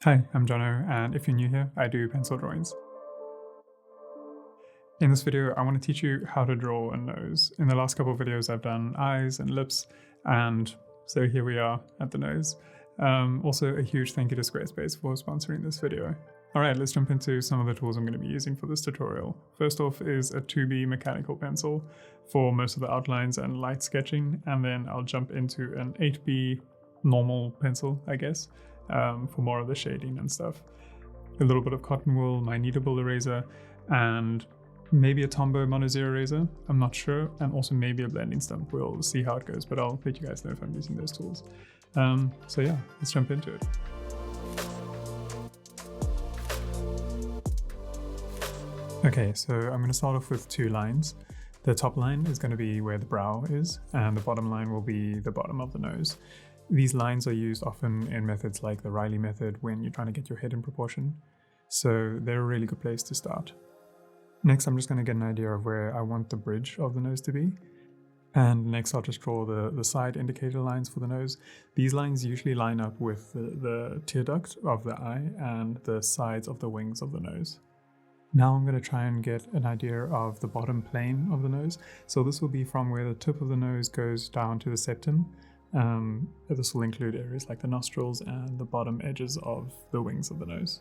Hi, I'm Jono, and if you're new here, I do pencil drawings. In this video, I want to teach you how to draw a nose. In the last couple of videos, I've done eyes and lips, and so here we are at the nose. Also, a huge thank you to Squarespace for sponsoring this video. Alright, let's jump into some of the tools I'm going to be using for this tutorial. First off is a 2B mechanical pencil for most of the outlines and light sketching, and then I'll jump into an 8B normal pencil, I guess, for more of the shading and stuff. A little bit of cotton wool, my kneadable eraser, and maybe a Tombow Mono Zero eraser, I'm not sure, and also maybe a blending stump. We'll see how it goes, but I'll let you guys know if I'm using those tools. So yeah, let's jump into it. Okay, so I'm going to start off with two lines. The top line is going to be where the brow is, and the bottom line will be the bottom of the nose. These lines are used often in methods like the Riley method when you're trying to get your head in proportion, so they're a really good place to start. Next, I'm just going to get an idea of where I want the bridge of the nose to be. And next, I'll just draw the side indicator lines for the nose. These lines usually line up with the tear duct of the eye and the sides of the wings of the nose. Now I'm going to try and get an idea of the bottom plane of the nose. So this will be from where the tip of the nose goes down to the septum. This will include areas like the nostrils and the bottom edges of the wings of the nose.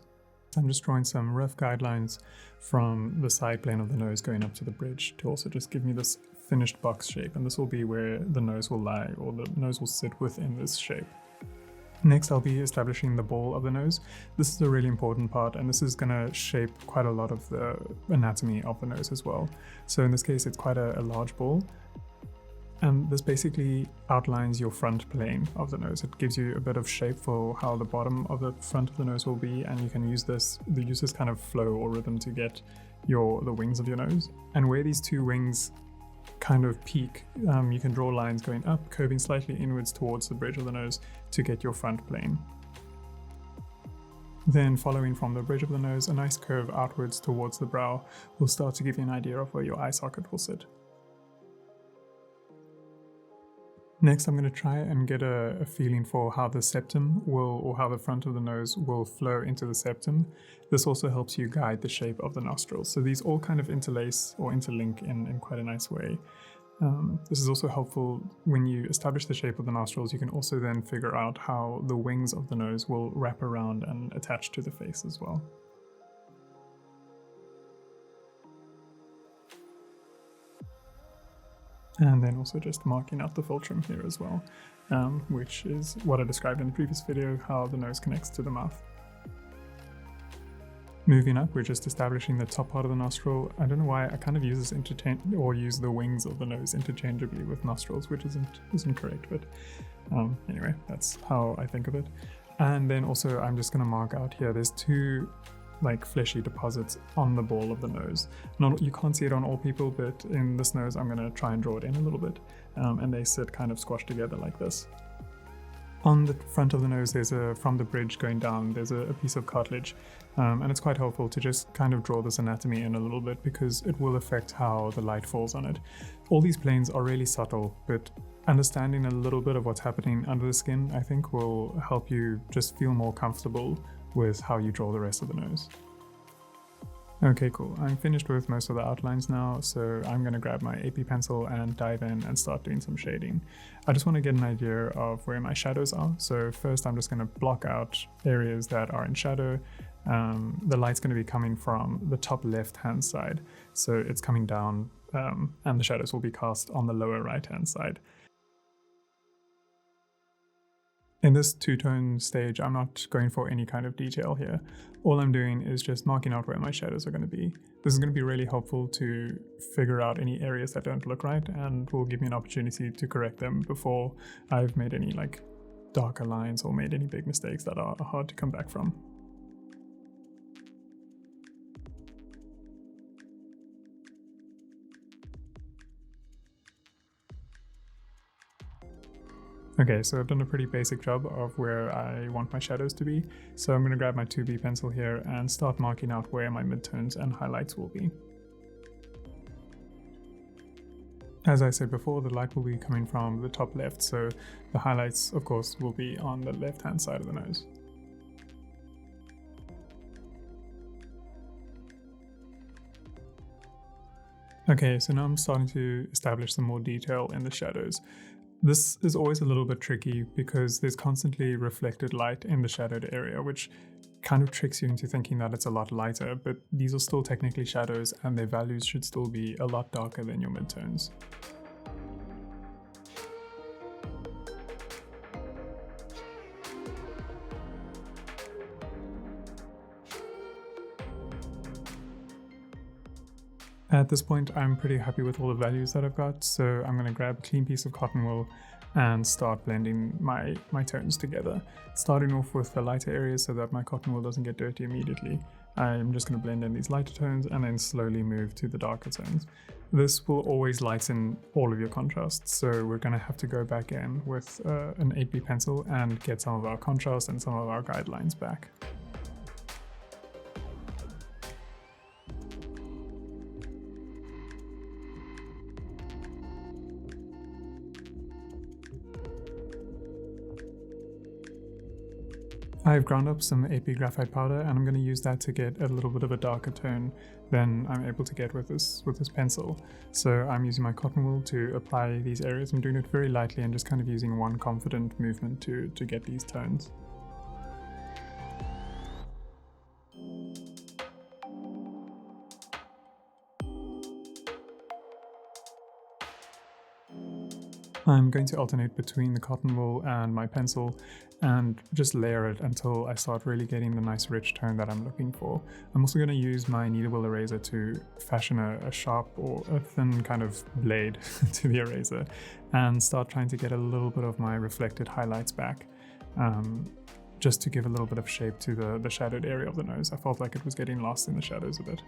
I'm just drawing some rough guidelines from the side plane of the nose going up to the bridge to also just give me this finished box shape, and this will be where the nose will lie, or the nose will sit within this shape. Next, I'll be establishing the ball of the nose. This is a really important part, and this is going to shape quite a lot of the anatomy of the nose as well. So in this case, it's quite a large ball. And this basically outlines your front plane of the nose. It gives you a bit of shape for how the bottom of the front of the nose will be, and you can use this kind of flow or rhythm to get the wings of your nose. And where these two wings kind of peak, you can draw lines going up, curving slightly inwards towards the bridge of the nose to get your front plane. Then following from the bridge of the nose, a nice curve outwards towards the brow will start to give you an idea of where your eye socket will sit. Next, I'm going to try and get a feeling for how the septum or how the front of the nose will flow into the septum. This also helps you guide the shape of the nostrils. So these all kind of interlace or interlink in quite a nice way. This is also helpful when you establish the shape of the nostrils. You can also then figure out how the wings of the nose will wrap around and attach to the face as well. And then also just marking out the fulcrum here as well, which is what I described in the previous video, how the nose connects to the mouth. Moving up, we're just establishing the top part of the nostril. I don't know why I kind of use this use the wings of the nose interchangeably with nostrils, which isn't correct, but anyway, that's how I think of it. And then also I'm just going to mark out here, there's two like fleshy deposits on the ball of the nose. You can't see it on all people, but in this nose I'm going to try and draw it in a little bit, and they sit kind of squashed together like this. On the front of the nose, from the bridge going down, there's a piece of cartilage, and it's quite helpful to just kind of draw this anatomy in a little bit because it will affect how the light falls on it. All these planes are really subtle, but understanding a little bit of what's happening under the skin, I think, will help you just feel more comfortable with how you draw the rest of the nose. Okay, cool. I'm finished with most of the outlines now, so I'm going to grab my AP pencil and dive in and start doing some shading. I just want to get an idea of where my shadows are. So first I'm just going to block out areas that are in shadow. The light's going to be coming from the top left-hand side, so it's coming down, and the shadows will be cast on the lower right-hand side. In this two-tone stage, I'm not going for any kind of detail here. All I'm doing is just marking out where my shadows are going to be. This is going to be really helpful to figure out any areas that don't look right, and will give me an opportunity to correct them before I've made any like darker lines or made any big mistakes that are hard to come back from. Okay, so I've done a pretty basic job of where I want my shadows to be, so I'm going to grab my 2B pencil here and start marking out where my midtones and highlights will be. As I said before, the light will be coming from the top left, so the highlights, of course, will be on the left-hand side of the nose. Okay, so now I'm starting to establish some more detail in the shadows. This is always a little bit tricky because there's constantly reflected light in the shadowed area, which kind of tricks you into thinking that it's a lot lighter, but these are still technically shadows and their values should still be a lot darker than your midtones. At this point, I'm pretty happy with all the values that I've got, so I'm going to grab a clean piece of cotton wool and start blending my tones together. Starting off with the lighter areas so that my cotton wool doesn't get dirty immediately. I'm just going to blend in these lighter tones and then slowly move to the darker tones. This will always lighten all of your contrasts, so we're going to have to go back in with an 8B pencil and get some of our contrast and some of our guidelines back. I've ground up some 8B graphite powder and I'm going to use that to get a little bit of a darker tone than I'm able to get with this pencil. So I'm using my cotton wool to apply these areas. I'm doing it very lightly and just kind of using one confident movement to get these tones. I'm going to alternate between the cotton wool and my pencil and just layer it until I start really getting the nice rich tone that I'm looking for. I'm also going to use my kneadable eraser to fashion a sharp or a thin kind of blade to the eraser and start trying to get a little bit of my reflected highlights back, just to give a little bit of shape to the shadowed area of the nose. I felt like it was getting lost in the shadows a bit.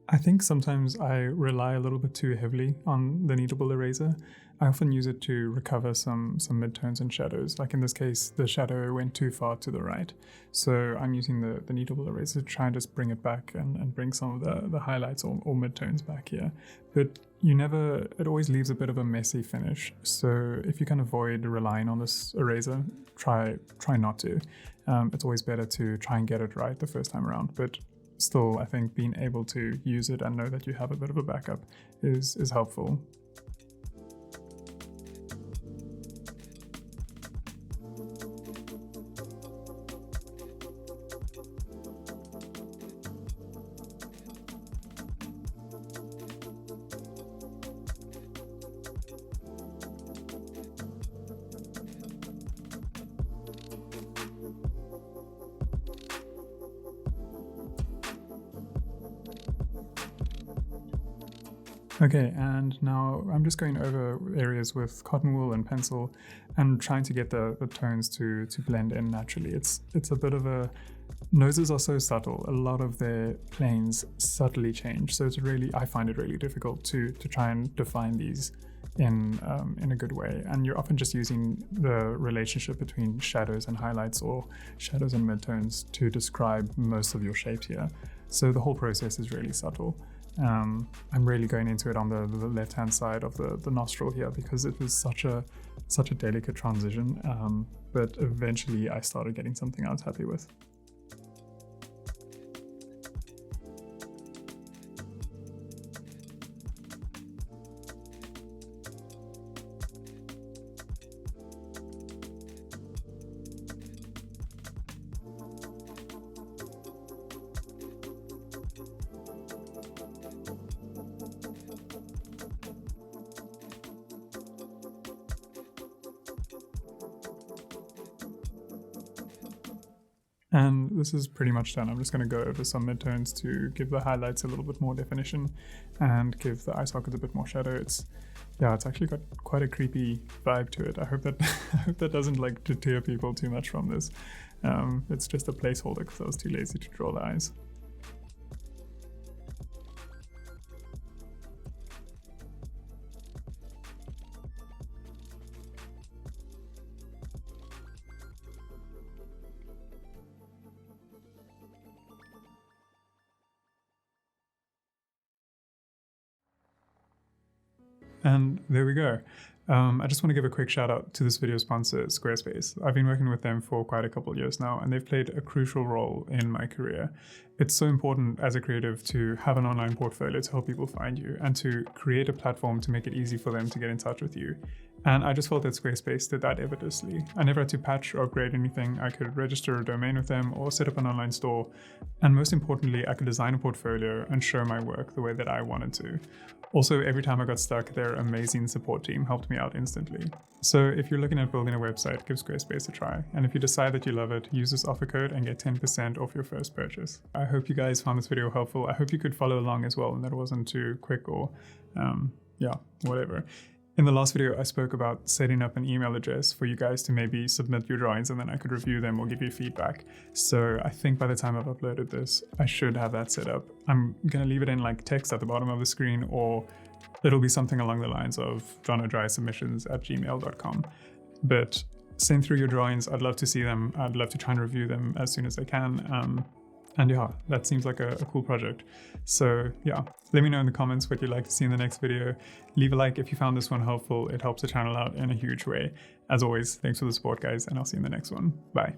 I think sometimes I rely a little bit too heavily on the kneadable eraser. I often use it to recover some midtones and shadows. Like in this case, the shadow went too far to the right. So I'm using the kneadable eraser to try and just bring it back and bring some of the highlights or midtones back here. But it always leaves a bit of a messy finish. So if you can avoid relying on this eraser, try not to. It's always better to try and get it right the first time around. But still, I think being able to use it and know that you have a bit of a backup is helpful. Okay, and now I'm just going over areas with cotton wool and pencil and trying to get the tones to blend in naturally. It's a bit of a... Noses are so subtle. A lot of their planes subtly change, so I find it really difficult to try and define these in a good way. And you're often just using the relationship between shadows and highlights or shadows and midtones to describe most of your shapes here. So the whole process is really subtle. I'm really going into it on the left-hand side of the nostril here because it was such a delicate transition, but eventually I started getting something I was happy with. And this is pretty much done. I'm just going to go over some midtones to give the highlights a little bit more definition and give the eye sockets a bit more shadow. Yeah, it's actually got quite a creepy vibe to it. I hope that I hope that doesn't like deter people too much from this. It's just a placeholder because I was too lazy to draw the eyes. And there we go. I just want to give a quick shout out to this video sponsor, Squarespace. I've been working with them for quite a couple of years now, and they've played a crucial role in my career. It's so important as a creative to have an online portfolio to help people find you and to create a platform to make it easy for them to get in touch with you. And I just felt that Squarespace did that effortlessly. I never had to patch or upgrade anything. I could register a domain with them or set up an online store. And most importantly, I could design a portfolio and show my work the way that I wanted to. Also, every time I got stuck, their amazing support team helped me out instantly. So if you're looking at building a website, give Squarespace a try. And if you decide that you love it, use this offer code and get 10% off your first purchase. I hope you guys found this video helpful. I hope you could follow along as well and that it wasn't too quick or whatever. In the last video, I spoke about setting up an email address for you guys to maybe submit your drawings and then I could review them or give you feedback. So I think by the time I've uploaded this, I should have that set up. I'm gonna leave it in like text at the bottom of the screen, or it'll be something along the lines of jonodrysubmissions@gmail.com. But send through your drawings. I'd love to see them. I'd love to try and review them as soon as I can. And yeah, that seems like a cool project. So yeah, let me know in the comments what you'd like to see in the next video. Leave a like if you found this one helpful. It helps the channel out in a huge way. As always, thanks for the support, guys, and I'll see you in the next one. Bye.